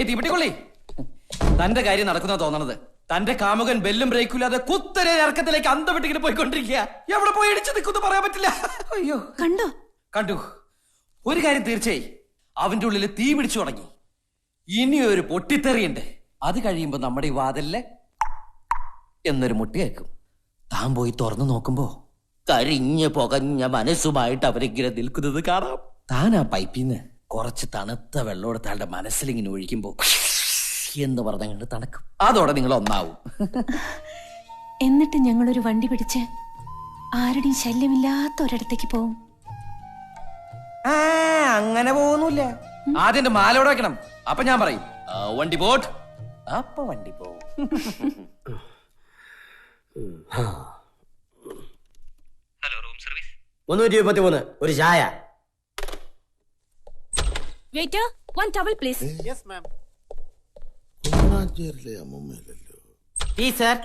തീപിട്ടിക്കൊള്ളി, തന്റെ കാര്യം നടക്കുന്ന തോന്നണത്. തന്റെ കാമുകൻ ബെല്ലും ബ്രേക്കില്ലാതെ കുത്തരെ ഇറക്കത്തിലേക്ക് അന്തവിട്ടിങ്ങനെ പോയിക്കൊണ്ടിരിക്കുക. എവിടെ പോയി ഇടിച്ചു നിൽക്കുന്നു പറയാൻ പറ്റില്ല. അയ്യോ, കണ്ടു. ഒരു കാര്യം തീർച്ചയായി, അവന്റെ ഉള്ളിൽ തീ പിടിച്ചു തുടങ്ങി. ഇനിയൊരു പൊട്ടിത്തെറിയുണ്ട്. അത് കഴിയുമ്പോ നമ്മുടെ ഈ വാതിലിലെ എന്നൊരു മുട്ടി കേൾക്കും. താൻ പോയി തുറന്നു നോക്കുമ്പോ കരിഞ്ഞ പുകഞ്ഞ മനസ്സുമായിട്ട് അവരിങ്ങനെ നിൽക്കുന്നത് കാണാം. താൻ ആ പൈപ്പിന്ന് കുറച്ച് തണുത്ത വെള്ളം എടുത്ത് ആളുടെ മനസ്സിലിങ്ങനെ ഒഴിക്കുമ്പോ എന്ന് പറഞ്ഞങ്ങോട്ട് തണുക്കും. അതോടെ നിങ്ങൾ ഒന്നാവും. എന്നിട്ട് ഞങ്ങളൊരു വണ്ടി പിടിച്ച് ആരുടെയും ശല്യമില്ലാത്ത ഒരിടത്തേക്ക് പോവും. അങ്ങനെ പോകുന്നില്ല. ആദ്യം മാലോടെ വെക്കണം. അപ്പൊ ഞാൻ പറയും വണ്ടി പോട്ട്. അപ്പൊ വണ്ടി പോവും. Hello, room service. 323 ഒരു ചായ. Waiter, 1 towel please. Yes ma'am. Tea sir.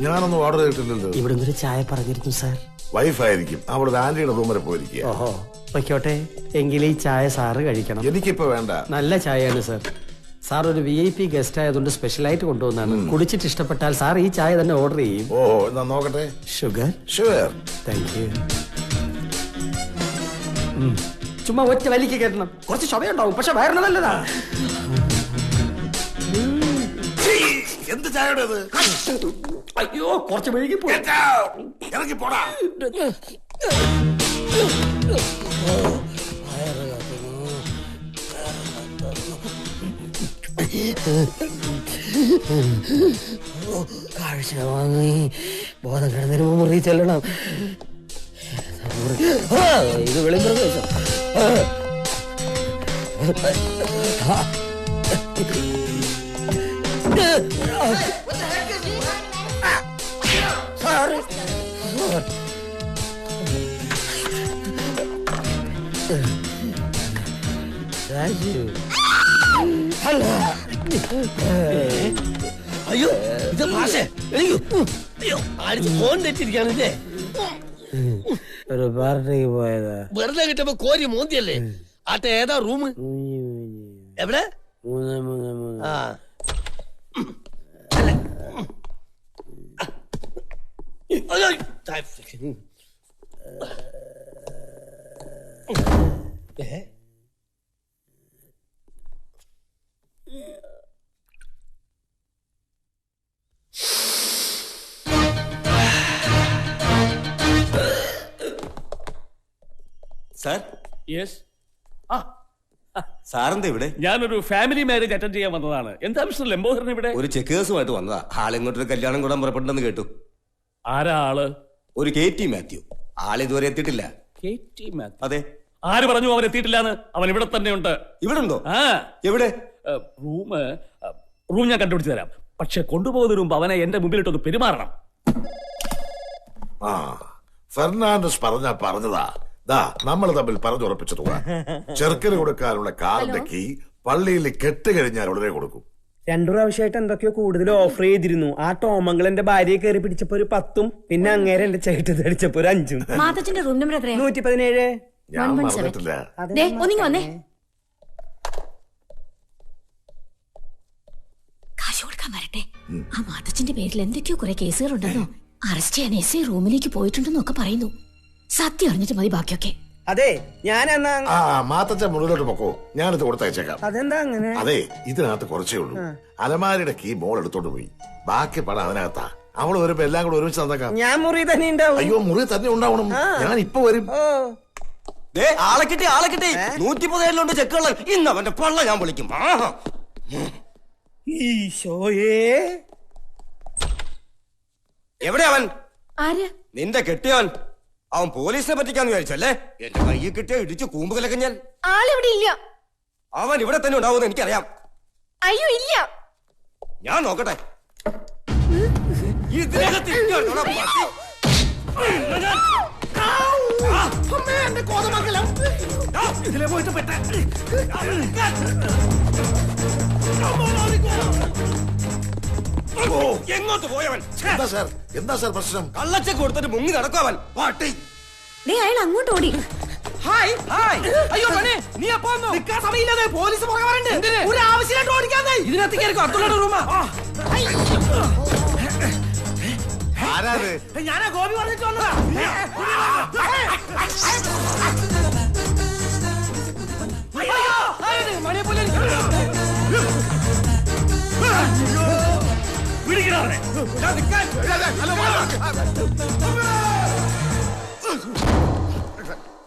ഞാനൊന്നും ഓർഡർ ചെയ്തിട്ടില്ലല്ലോ. ഇവിടെ ഒരു ചായ പറഞ്ഞിരുന്നു സാർ. വൈഫായിരിക്കും, അവിടെ ആന്റിയുടെ റൂം വരെ പോയിരിക്കുക. ഓഹോ, പൊയ്ക്കോട്ടെ. എങ്കിലും ഈ ചായ സാറ് കഴിക്കണം. എനിക്കിപ്പോ വേണ്ട. നല്ല ചായയാണ് സാർ. സാർ ഒരു VIP ഗസ്റ്റ് ആയതുകൊണ്ട് സ്പെഷ്യലായിട്ട് കൊണ്ടുവന്നാണ്. കുടിച്ചിട്ട് ഇഷ്ടപ്പെട്ടാൽ സാർ ഈ ചായ തന്നെ ഓർഡർ ചെയ്യും. ഓഹോ, എന്നാ നോക്കട്ടെ. ഷുഗർ? ഷുഗർ. Thank you. ചുമ്മാ ഒറ്റ വലിക്ക് കേട്ടണം. കുറച്ച് ചുമയുണ്ടാവും, പക്ഷെ വയറിന് നല്ലതാ. എന്ത് ചായയുടെ? അയ്യോ, കുറച്ച് മെഴുകി പോയി. ഇറങ്ങി പോടാ. കാഴ്ച വാങ്ങി ബോധം കിടന്നതിന് മുറി ചെല്ലണം. ഇത് വെളിമ്പ്രദേശം. അയ്യോ, ഇത് ഭാഷ. അയ്യോ, ആരും ഫോൺ തെറ്റിരിക്കാണല്ലേ. ഒരു പാർട്ടിക്ക് പോയതാ. വെറുതെ കിട്ടുമ്പോ കോരി മോന്തിയല്ലേ. ആട്ടെ, ഏതാ റൂം? എവിടെ? 333. ആ, സാർ. യെസ്. സാറെന്താ ഇവിടെ? ഞാനൊരു ഫാമിലി മാരേജ് അറ്റൻഡ് ചെയ്യാൻ വന്നതാണ്. എന്താ മിസ്റ്റർ ലംബോദരൻ ഇവിടെ? ഒരു ചെക്കേഴ്സുമായിട്ട് വന്നതാ. ആളിങ്ങോട്ടൊരു കല്യാണം കൂടാൻ പുറപ്പെട്ടെന്ന് കേട്ടു. ആരാ ആള്? ഒരു KT മാത്യു. ആളിതുവരെ എത്തിയിട്ടില്ല. KT മാത്യു? അതെ. ആര് പറഞ്ഞു അവൻ എത്തിയിട്ടില്ലാന്ന്? അവൻ ഇവിടെ തന്നെ ഉണ്ട്. ഇവിടെ ഉണ്ടോ? ആ. എവിടെ? റൂം ഞാൻ കണ്ടുപിടിച്ച് തരാം. പക്ഷെ കൊണ്ടുപോകുന്നതിന് മുമ്പ് അവനെ എന്റെ മുമ്പിലിട്ടൊന്ന് പെരുമാറണം. ആ, ഫെർണാണ്ടസ് പറഞ്ഞതാ. ദാ, നമ്മൾ തമ്മിൽ പറഞ്ഞുറപ്പിച്ച തുക. ചെറുക്കന് കൊടുക്കാനുള്ള കാറിന്റെ കീ പള്ളിയിൽ കെട്ട് കഴിഞ്ഞാൽ ഉടനെ കൊടുക്കും. 2 പ്രാവശ്യമായിട്ട് എന്തൊക്കെയോ കൂടുതൽ ഓഫർ ചെയ്തിരുന്നു. ആ ടോമംഗൾ എന്റെ ഭാര്യയെ കയറി പിടിച്ചപ്പോ ഒരു 10ഉം പിന്നെ അങ്ങേരെ എന്റെ ചേട്ടത്ത് അടിച്ചപ്പോ ഒരു 5ഉം. മാതച്ചന്റെ റൂം നമ്പർ എത്രയാ? 117. ഞാൻ മറന്നിട്ടില്ല. ഒന്നിങ്ങി വന്നേ. കാശ് കൊടുക്കാൻ വരട്ടെ. ആ മാതച്ചന്റെ പേരിൽ എന്തൊക്കെയോ കുറെ കേസുകളുണ്ടെന്നോ അറസ്റ്റ് ചെയ്യാൻ SI റൂമിലേക്ക് പോയിട്ടുണ്ടെന്നൊക്കെ പറയുന്നു. സത്യം അറിഞ്ഞിട്ട് മതി ബാക്കിയൊക്കെ. അതെ, ഞാൻ ആ മാത്തച്ഛ മുകളിലോട്ട് പൊക്കോ, ഞാനിത് കൊടുത്തയച്ചേക്കാം. അതെന്താ അങ്ങനെ? അതെ, ഇതിനകത്ത് കുറച്ചേ ഉള്ളൂ. അലമാരിയുടെ കീ മോൾ എടുത്തോണ്ട് പോയി. ബാക്കി പണം അതിനകത്താ. അവള് വരുമ്പോ എല്ലാം കൂടെ ഒരുമിച്ച് തന്നേക്കാം. ഞാൻ മുറി തന്നെ ഉണ്ടാവും. അയ്യോ, മുറി തന്നെ ഉണ്ടാവണം. ഞാൻ ഇപ്പൊ വരും. ആളെ കിട്ടി 117 ചെക്കുള്ള ഇന്ന് അവന്റെ പള്ള ഞാൻ വിളിക്കും. ഈശോയേ, എവിടെ അവൻ? ആര്? നിന്റെ കെട്ടിയവൻ. അവൻ പോലീസിനെ പറ്റിക്കാന്ന് വിചാരിച്ചല്ലേ? എന്റെ കയ്യിൽ കിട്ടിയ ഇടിച്ച് കൂമ്പ് കലക്കഞ്ഞാൽ. ആളിവിടെ ഇല്ല. അവൻ ഇവിടെ തന്നെ ഉണ്ടാവുമെന്ന് എനിക്കറിയാം. അയ്യോ, ഇല്ല. ഞാൻ നോക്കട്ടെ. ഇതിനകത്ത് ഇതിലെ പോയിട്ട് പെട്ട എങ്ങോട്ട് പോയവൻ? എന്താ സാർ പ്രശ്നം? കള്ളച്ചെക്ക് കൊടുത്തിട്ട് മുങ്ങി നടക്കുവൻ പാട്ടി. അയാൾ അങ്ങോട്ട് ഓടി. Hi hi. അയ്യോ പണി, നീ എപ്പോ വന്നു? നിൽക്കാൻ സമയമില്ലാതെ പോലീസ് പുറകെ വരണ്ട്. ഒരു ആവശ്യമായിട്ട് ഓടിക്കാതെ ഇതിനകത്ത് കയറിക്കോ. അബ്ദുള്ളയുടെ റൂമാ. ആരാത്? ഞാനാ ഗോപി പറഞ്ഞിട്ട് വന്നതാ. അയ്യോ, ആരത്? മണിയെ പോലെ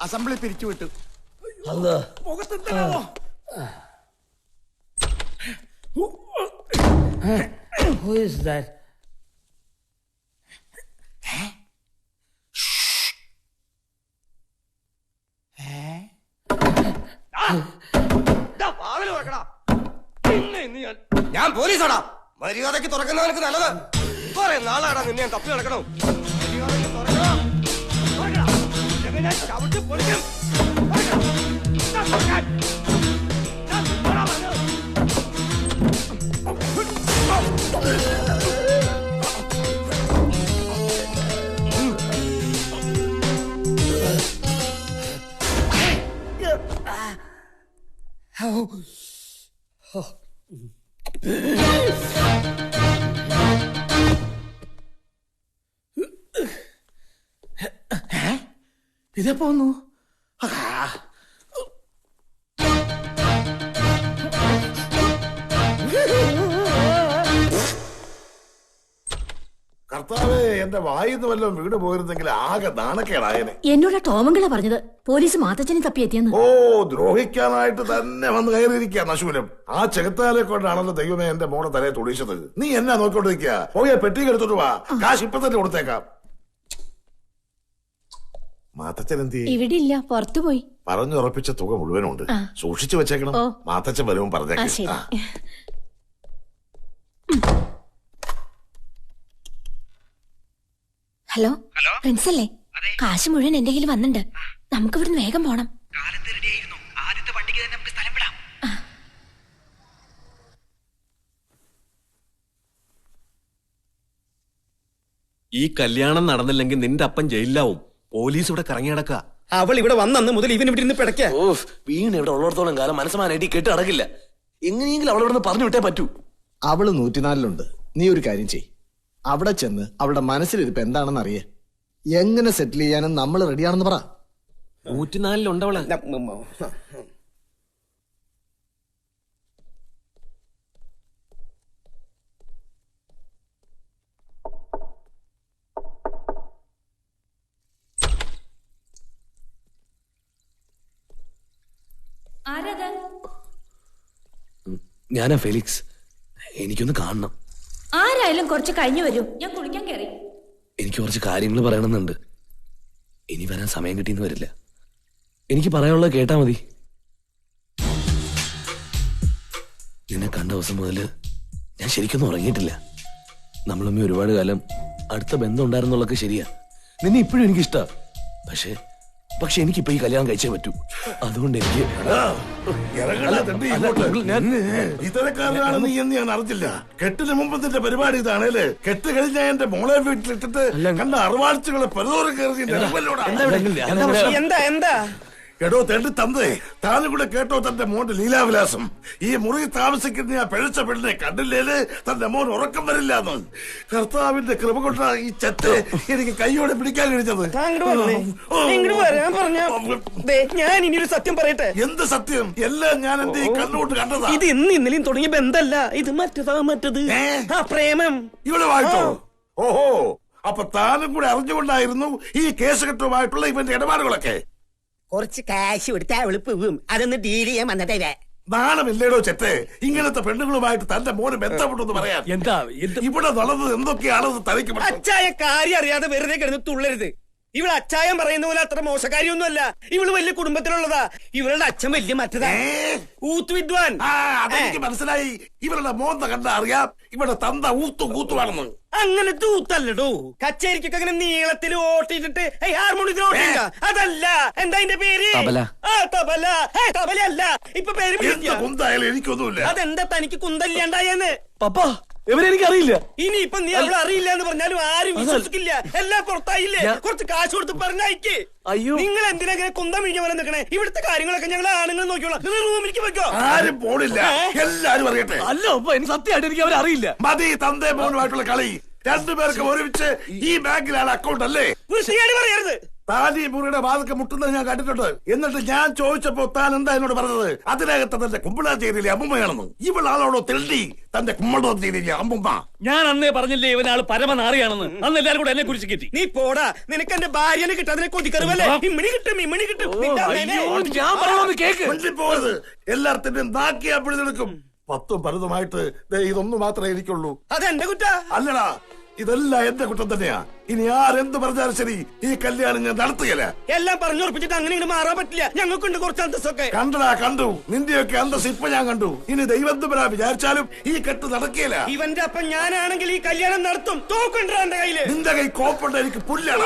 അസംബ്ലി പിരിച്ചുവിട്ടു. മുഖത്തെന്താണോ? Who is that? ഞാൻ പോലീസാടാ. മര്യാദക്ക് തുറക്കുന്നവനക്ക് നല്ലത്. കുറെ നാളാടാ നിന്നെ ഞാൻ തപ്പി നടക്കണോ. മര്യാദയ്ക്ക് തുറക്കണം. ഇല്ലെങ്കിൽ ഞാൻ ചവിട്ടി പൊളിക്കും. ഇതെപ്പോ വന്നു? കർത്താവേ, എന്റെ വായിന്ന് വല്ലതും വീട് പോയിരുന്നെങ്കിൽ ആകെ നാണക്കേടായനെ. എന്നോട് ടോമങ്കിള പറഞ്ഞത് പോലീസ് മാത്തച്ഛനെ തപ്പിയെത്തിയെന്ന്. ഓ, ദ്രോഹിക്കാനായിട്ട് തന്നെ വന്ന് കയറിയിരിക്കുക നശൂലം. ആ ചെകുത്താലെ കൊണ്ടാണല്ലോ ദൈവമേ എന്റെ മോളെ തലയെ തുടിച്ചത്. നീ എന്നാ നോക്കിക്കൊണ്ടിരിക്കുക? പോയ പെട്ടി എടുത്തോട്ട് വാ, കാശ് ഇപ്പൊ തന്നെ കൊടുത്തേക്കാം. മാത്തച്ഛൻ എന്തി? ഇവിടെ ഇല്ല, പുറത്തു പോയി. പറഞ്ഞുറപ്പിച്ച തുക മുഴുവനുണ്ട്, സൂക്ഷിച്ചു വെച്ചേക്കണം. ഓ. മാത്തച്ഛൻ വരുമ്പോൾ പറഞ്ഞേക്കാം. ശരി. ഹലോ, പ്രിൻസ് അല്ലേ? കാശ് മുഴുവൻ എന്റെ കയ്യിൽ വന്നിട്ടുണ്ട്. നമുക്ക് ഇവിടുന്ന് വേഗം പോണം. കാലത്ത് റെഡിയായിരുന്നു. ആദ്യത്തെ വണ്ടിക്ക് തന്നെ നമുക്ക് സ്ഥലം വിടാം. ഈ കല്യാണം നടന്നില്ലെങ്കിൽ നിന്റെ അപ്പൻ ജയിലിലാവും. പോലീസ് ഇവിടെ കറങ്ങി നടക്കുക. അവൾ ഇവിടെ വന്നു മുതൽ ഇവൻ ഇവിടെ ഇരുന്ന് പിടയ്ക്ക. വീണ് ഇവിടെ ഉള്ളിടത്തോളം കാലം മനസ്സമാനായിട്ട് കെട്ട് അടക്കില്ല. എങ്ങനെയെങ്കിലും അവളെ ഇവിടെ പറഞ്ഞു വിട്ടേ പറ്റൂ. അവള് 104 നീ ഒരു കാര്യം ചെയ്, അവിടെ ചെന്ന് അവളുടെ മനസ്സിലിരിപ്പ് എന്താണെന്ന് അറിയേ. എങ്ങനെ സെറ്റിൽ ചെയ്യാനും നമ്മൾ റെഡിയാണെന്ന് പറ. 104 അവള്. ഞാനാ ഫെലിക്സ്. എനിക്കൊന്ന് കാണണം. ആരായാലും കുറച്ച് കഴിഞ്ഞു വരൂ, ഞാൻ കുളിക്കാൻ കയറി. എനിക്ക് കുറച്ച് കാര്യങ്ങൾ പറയണമെന്നുണ്ട്. ഇനി വരാൻ സമയം കിട്ടിയെന്ന് വരില്ല. എനിക്ക് പറയാനുള്ളത് കേട്ടാ മതി. നിന്നെ കണ്ട ദിവസം മുതല് ഞാൻ ശരിക്കൊന്നും ഉറങ്ങിയിട്ടില്ല. നമ്മളമ്മ ഒരുപാട് കാലം അടുത്ത ബന്ധം ഉണ്ടായിരുന്നുള്ളതൊക്കെ ശരിയാ. നിന്നെ ഇപ്പോഴും എനിക്കിഷ്ടാ. പക്ഷെ എനിക്കിപ്പോ ഈ കല്യാണം കഴിച്ചേ പറ്റൂ. അതുകൊണ്ട് എനിക്ക് ഇത്തരക്കാരനാണെന്ന് ഞാൻ അറിഞ്ഞില്ല. കെട്ടിന് മുമ്പ് നിന്റെ പരിപാടി ഇതാണല്ലേ? കെട്ട് കഴിഞ്ഞ എന്റെ മോളെ വീട്ടിലിട്ടിട്ട് കണ്ട അറുവാഴ്ചകളെ പലതോറും കയറി. എന്താ എടോ തെണ്ടി തന്നേ, താനും കൂടെ കേട്ടോ തന്റെ മോന്റെ ലീലാവിലാസം. ഈ മുറി താമസിക്കുന്ന ആ പിഴച്ച പെണ്ണിനെ കണ്ടില്ലേല് തന്റെ മോൻ ഉറക്കം വരില്ലാന്ന്. കർത്താവിന്റെ കൃപ കൊണ്ടാ ഈ ചെറ്റ് എനിക്ക് കൈയോടെ പിടിക്കാൻ കഴിഞ്ഞത്. ഞാൻ ഇനിയൊരു സത്യം പറയട്ടെ. എന്ത് സത്യം? എല്ലാം ഞാൻ എന്റെ ഈ കണ്ണുകൊണ്ട് കണ്ടതാ. ഇത് ഇന്നലെയും തുടങ്ങിയ ബന്ധമല്ല, ഇത് മറ്റത് ആ പ്രേമം. ഇവിടെ വായിച്ചോ? ഓഹോ, അപ്പൊ താനും കൂടെ അറിഞ്ഞുകൊണ്ടായിരുന്നു ഈ കേസ് കെട്ടുമായിട്ടുള്ള ഇവന്റെ ഇടപാടുകളൊക്കെ. കുറച്ച് കാശ് കൊടുത്താ എളുപ്പം, അതൊന്ന് ഡീൽ ചെയ്യാൻ വന്നതേ. നാണമില്ലേടോ ചെറ്റേ ഇങ്ങനത്തെ പെണ്ണുങ്ങളുമായിട്ട് തന്റെ മോന് ബന്ധപ്പെട്ടെന്ന് പറയാൻ? എന്താ ഇവിടെ നടന്നത് എന്തൊക്കെയാണെന്ന് തനിക്ക് അച്ചായ കാര്യം അറിയാതെ വെറുതെ കിടന്ന് തുള്ളരുത്. ഇവള് അച്ചായൻ പറയുന്ന പോലെ അത്ര മോശക്കാരിയൊന്നുമല്ല. ഇവള് വലിയ കുടുംബത്തിലുള്ളതാ. ഇവളുടെ അച്ഛൻ വലിയ മറ്റതാ, ഊത്ത് വിദ്വാൻ. അതെനിക്ക് മനസ്സിലായി. ഇവരുടെ മോന്ത കണ്ട അറിയാം ഇവിടെ തന്ത ഊത്തുവാണെന്ന്. അങ്ങനത്തെ ഊത്തല്ലടോ. കച്ചേരിക്കൊക്കെ അങ്ങനെ നീളത്തിൽ ഓട്ടിട്ടിട്ട് ഹാർമോണിയത്തിൽ ഓട്ടില്ല, അതല്ല. എന്താ അതിന്റെ പേര്? തബല. തബല. തബലയല്ല, ഇപ്പൊ പേര് കുന്തായാലും എനിക്കൊന്നുമില്ല. അതെന്താ തനിക്ക് കുന്തല്ലാണ്ടായെന്ന്? പപ്പ ഇവരെനിക്ക് അറിയില്ല. ഇനി ഇപ്പൊ നീ അവളെ അറിയില്ല എന്ന് പറഞ്ഞാലും ആരും വിശ്വസിക്കില്ല. എല്ലാം പുറത്തായില്ലേ? കുറച്ച് കാശ് കൊടുത്ത് പറഞ്ഞയക്ക്. അയ്യോ, നിങ്ങൾ എന്തിനാ ഇങ്ങനെ കുന്തം വിഴിഞ്ഞ പോലെ നിൽക്കണേ? ഇവിടുത്തെ കാര്യങ്ങളൊക്കെ ഞങ്ങൾ ആണുങ്ങൾ നോക്കിയോളാം. നിങ്ങൾ റൂമിലേക്ക് വെക്കോ. ആരും പോണില്ല, എല്ലാരും അറിയട്ടെ. അല്ല പപ്പ, എനിക്ക് സത്യമായിട്ട് എനിക്ക് അവരെ അറിയില്ല. മതി തന്തേ മോനുമായിട്ടുള്ള കളി. രണ്ടുപേർക്ക് ഒരുമിച്ച് ഈ ബാങ്കിലാണ് അക്കൗണ്ട് അല്ലേ? വൃത്തികേട് പറയരുത്. താൻ ഈ മുറിയുടെ വാതൊക്കെ മുട്ടുന്നത് ഞാൻ കണ്ടിട്ടുണ്ട്. എന്നിട്ട് ഞാൻ ചോദിച്ചപ്പോ താൻ എന്താ എന്നോട് പറഞ്ഞത്? അതിനകത്ത് തന്റെ കുമ്പളാച്ചേരിയിലെ അമ്മുമ്മയാണെന്ന്. ഇവളാളോടോ തെണ്ടി തന്റെ കുമ്പളാച്ചേരിയിലെ അമ്മുമ്മ. ഞാൻ അന്നേ പറഞ്ഞില്ലേ ഇവനാള് പരമനാറിയാണെന്ന്. അന്ന് എല്ലാരും കൂടെ എന്നെ കുറിച്ച് കെട്ടി. നീ പോടാ, നിനക്ക് എന്റെ ഭാര്യനെ കിട്ടാതിനെ കൊതിക്കറിവല്ലേ? ഇമ്മണി കിട്ടും, ഇമ്മണി കിട്ടും. ഞാൻ പറയണമെന്ന് കേക്ക്. പോയത് എല്ലാത്തിന്റെയും നാക്കിയാ പിടിച്ചെടുക്കും. 10 പലതുമായിട്ട് ഇതൊന്നു മാത്രമേ എനിക്കുള്ളൂ. അതെന്റെ കുറ്റ അല്ലടാ, ഇതെല്ലാം എന്റെ കുറ്റം തന്നെയാ. ഇനി ആരെന്ത് പറഞ്ഞാലും ശരി, ഈ കല്യാണം ഞാൻ നടത്തുകയില്ല. എല്ലാം പറഞ്ഞുറപ്പിച്ചിട്ട് അങ്ങനെ ഇങ്ങനെ മാറാൻ പറ്റില്ല. ഞങ്ങൾക്കുണ്ട് കുറച്ച് അന്തസ്സൊക്കെ. കണ്ടടാ, കണ്ടു. നിന്റെയൊക്കെ അന്തസ് ഇപ്പൊ ഞാൻ കണ്ടു. ഇനി ദൈവത്തിനാ വിചാരിച്ചാലും ഈ കെട്ട് നടക്കുകയില്ല. ഇവന്റെ അപ്പം ഞാനാണെങ്കിൽ ഈ കല്യാണം നടത്തും. തോക്കുണ്ടാ എന്റെ കയ്യില്. നിന്റെ കൈ കോപ്പുണ്ട്, എനിക്ക് പുല്ലാണ്.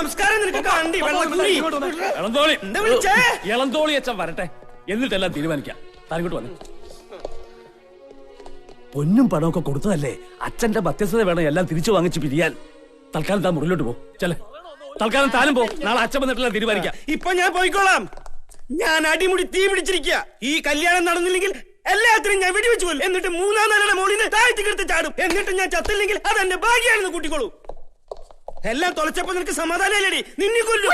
സംസ്കാരം നിനക്ക് കണ്ടി വെള്ളക്കുള്ളി. ഇളന്തോളി എന്താ വിളിച്ചേ? ഇളന്തോളി അച്ഛൻ വരട്ടെ, എന്നിട്ടെല്ലാം തീരുമാനിക്കാം. താനിങ്ങോട്ട് വന്നു. പൊന്നും പണമൊക്കെ കൊടുത്തതല്ലേ, അച്ഛന്റെ മധ്യസ്ഥത വേണം എല്ലാം തിരിച്ചു വാങ്ങിച്ച് പിരിയാൻ. തൽക്കാലം താൻ മുറിലോട്ട് പോ. ചെല തൽക്കാലം താനും പോ. നാളെ അച്ഛൻ വന്നിട്ടെല്ലാം തീരുമാനിക്കാം. ഇപ്പൊ ഞാൻ പോയിക്കോളാം. ഞാൻ അടിമുടി തീ പിടിച്ചിരിക്കുക. ഈ കല്യാണം നടന്നില്ലെങ്കിൽ എല്ലാത്തിനും ഞാൻ വെടിവെച്ചു പോലും. എന്നിട്ട് 3-ാം നിലയുടെ മോളിന് താഴ്ത്തിക്കെടുത്ത് ചാടും. എന്നിട്ട് ഞാൻ ചത്തില്ലെങ്കിൽ അതെന്റെ ഭാഗ്യാണെന്ന് കൂട്ടിക്കോളൂ. എല്ലാം തൊലച്ചപ്പോ നിനക്ക് സമാധാനമല്ലേടി? നിന്നെ കൊല്ലു.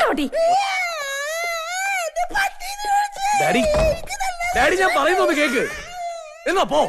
ഡാഡി, ഡാഡി ഞാൻ പറയുന്നൊന്ന് കേക്ക്. എന്നാ പോ.